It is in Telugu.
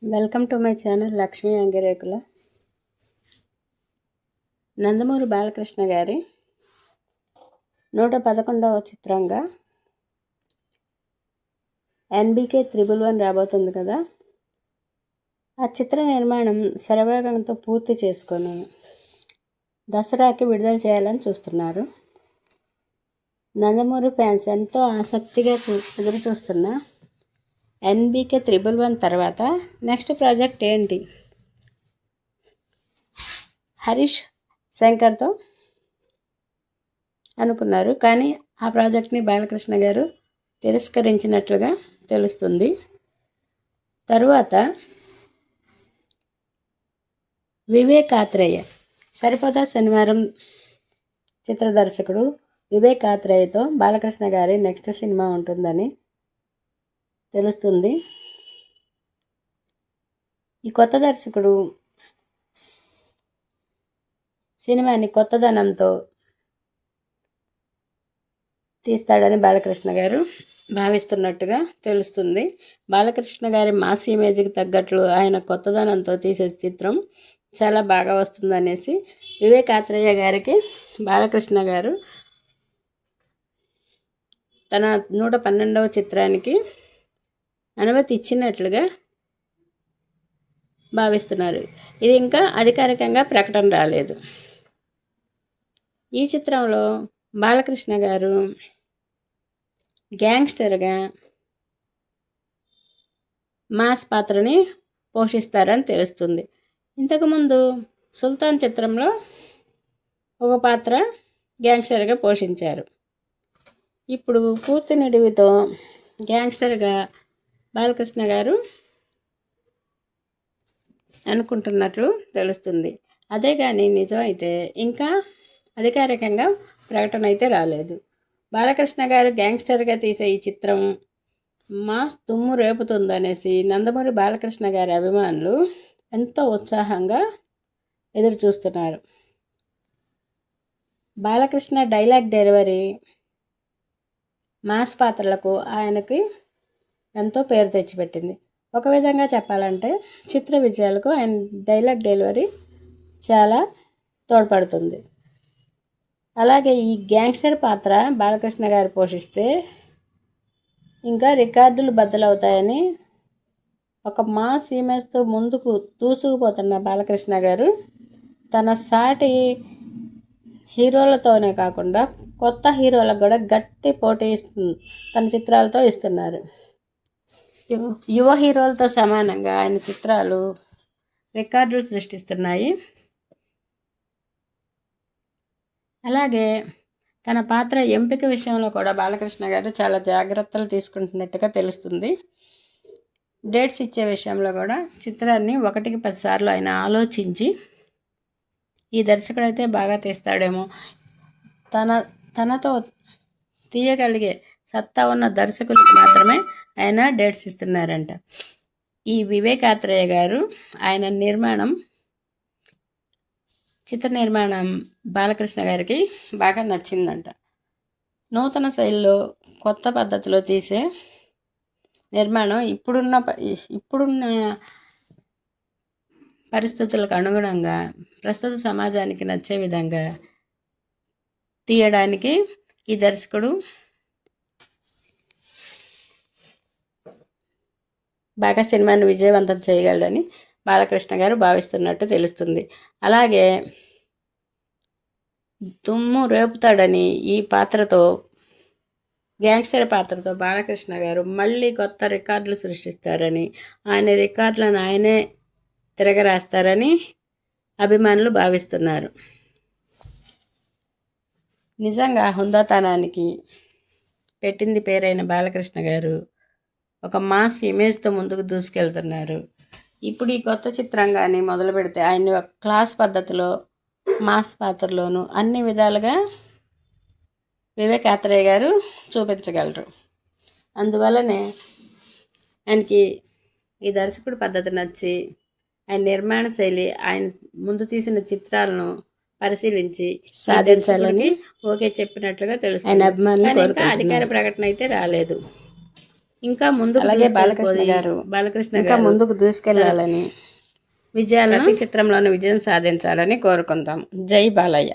Welcome to my channel Lakshmi Angirekula. Nandamuri Balakrishna గారి 111వ చిత్రంగా ఎన్బికే 111 రాబోతుంది కదా. ఆ చిత్ర నిర్మాణం శరవేగంతో పూర్తి చేసుకొని దసరాకి విడుదల చేయాలని చూస్తున్నారు. నందమూరి ఫ్యాన్స్ ఎంతో ఆసక్తిగా ఎదురు చూస్తున్న ఎన్బికే 111 తర్వాత నెక్స్ట్ ప్రాజెక్ట్ ఏంటి? హరీష్ శంకర్తో అనుకున్నారు, కానీ ఆ ప్రాజెక్ట్ని బాలకృష్ణ గారు తిరస్కరించినట్లుగా తెలుస్తుంది. తరువాత వివేక్ ఆత్రేయ, సరిపోదా శనివారం చిత్ర దర్శకుడు వివేక్ ఆత్రేయతో బాలకృష్ణ గారి నెక్స్ట్ సినిమా ఉంటుందని తెలుస్తుంది. ఈ కొత్త దర్శకుడు సినిమాని కొత్తదనంతో తీస్తాడని బాలకృష్ణ గారు భావిస్తున్నట్టుగా తెలుస్తుంది. బాలకృష్ణ గారి మాస్ ఇమేజ్కి తగ్గట్లు ఆయన కొత్తదనంతో తీసే చిత్రం చాలా బాగా వస్తుందనేసి వివేక్ ఆత్రేయ గారికి బాలకృష్ణ గారు తన 112వ చిత్రానికి అనుమతి ఇచ్చినట్లుగా భావిస్తున్నారు. ఇది ఇంకా అధికారికంగా ప్రకటన రాలేదు. ఈ చిత్రంలో బాలకృష్ణ గారు గ్యాంగ్స్టర్గా మాస్ పాత్రని పోషిస్తారని తెలుస్తుంది. ఇంతకుముందు సుల్తాన్ చిత్రంలో ఒక పాత్ర గ్యాంగ్స్టర్గా పోషించారు. ఇప్పుడు పూర్తి నిడివితో గ్యాంగ్స్టర్గా బాలకృష్ణ గారు అనుకుంటున్నట్లు తెలుస్తుంది. అదే కానీ నిజమైతే ఇంకా అధికారికంగా ప్రకటన అయితే రాలేదు. బాలకృష్ణ గారు గ్యాంగ్స్టర్గా తీసే ఈ చిత్రం మాస్ దుమ్ము రేపుతుందనేసి నందమూరి బాలకృష్ణ గారి అభిమానులు ఎంతో ఉత్సాహంగా ఎదురు చూస్తున్నారు. బాలకృష్ణ డైలాగ్ డెలివరీ మాస్ పాత్రలకు ఆయనకి ఎంతో పేరు తెచ్చిపెట్టింది. ఒక విధంగా చెప్పాలంటే చిత్ర విజయాలకు ఆయన డైలాగ్ డెలివరీ చాలా తోడ్పడుతుంది. అలాగే ఈ గ్యాంగ్స్టర్ పాత్ర బాలకృష్ణ గారు పోషిస్తే ఇంకా రికార్డులు బద్దలవుతాయని ఒక మాస్ ఇమేజ్తో ముందుకు దూసుకుపోతున్న బాలకృష్ణ గారు తన సాటి హీరోలతోనే కాకుండా కొత్త హీరోలకు కూడా గట్టి పోటీ తన చిత్రాలతో ఇస్తున్నారు. యువ హీరోలతో సమానంగా ఆయన చిత్రాలు రికార్డులు సృష్టిస్తున్నాయి. అలాగే తన పాత్ర ఎంపిక విషయంలో కూడా బాలకృష్ణ గారు చాలా జాగ్రత్తలు తీసుకుంటున్నట్టుగా తెలుస్తుంది. డేట్స్ ఇచ్చే విషయంలో కూడా చిత్రాన్ని 1కి 10 సార్లు ఆయన ఆలోచించి ఈ దర్శకుడైతే బాగా తీస్తాడేమో, తనతో తీయగలిగే సత్తా ఉన్న దర్శకులకు మాత్రమే ఆయన డేట్స్ ఇస్తున్నారంట. ఈ వివేక్ ఆత్రేయ గారు ఆయన చిత్ర నిర్మాణం బాలకృష్ణ గారికి బాగా నచ్చిందంట. నూతన శైలిలో కొత్త పద్ధతిలో తీసే నిర్మాణం ఇప్పుడున్న పరిస్థితులకు అనుగుణంగా ప్రస్తుత సమాజానికి నచ్చే విధంగా తీయడానికి ఈ దర్శకుడు బాగా సినిమాను విజయవంతం చేయగలడని బాలకృష్ణ గారు భావిస్తున్నట్టు తెలుస్తుంది. అలాగే దుమ్ము రేపుతాడని ఈ పాత్రతో గ్యాంగ్స్టర్ పాత్రతో బాలకృష్ణ గారు మళ్ళీ కొత్త రికార్డులు సృష్టిస్తారని, ఆయన రికార్డులను ఆయనే తిరగరాస్తారని అభిమానులు భావిస్తున్నారు. నిజంగా హుందాతనానికి పెట్టింది పేరైన బాలకృష్ణ గారు ఒక మాస్ ఇమేజ్తో ముందుకు దూసుకెళ్తున్నారు. ఇప్పుడు ఈ కొత్త చిత్రంగాని మొదలు పెడితే ఆయన్ని ఒక క్లాస్ పద్ధతిలో మాస్ పాత్రలోను అన్ని విధాలుగా వివేక్ ఆత్రేయ గారు చూపించగలరు. అందువల్లనే ఆయనకి ఈ దర్శకుడి పద్ధతి నచ్చి ఆయన నిర్మాణ శైలి ఆయన ముందు తీసిన చిత్రాలను పరిశీలించి సాధించాలని ఓకే చెప్పినట్లుగా తెలుస్తుంది. ఆయన అభిమానులు ఇంకా అధికార ప్రకటన అయితే రాలేదు. ఇంకా ముందుకు అలాగే బాలకృష్ణ గారు ఇంకా ముందుకు దూసుకెళ్లాలని, విజయాలను ప్రతి చిత్రంలోని విజయం సాధించాలని కోరుకుందాం. జై బాలయ్య.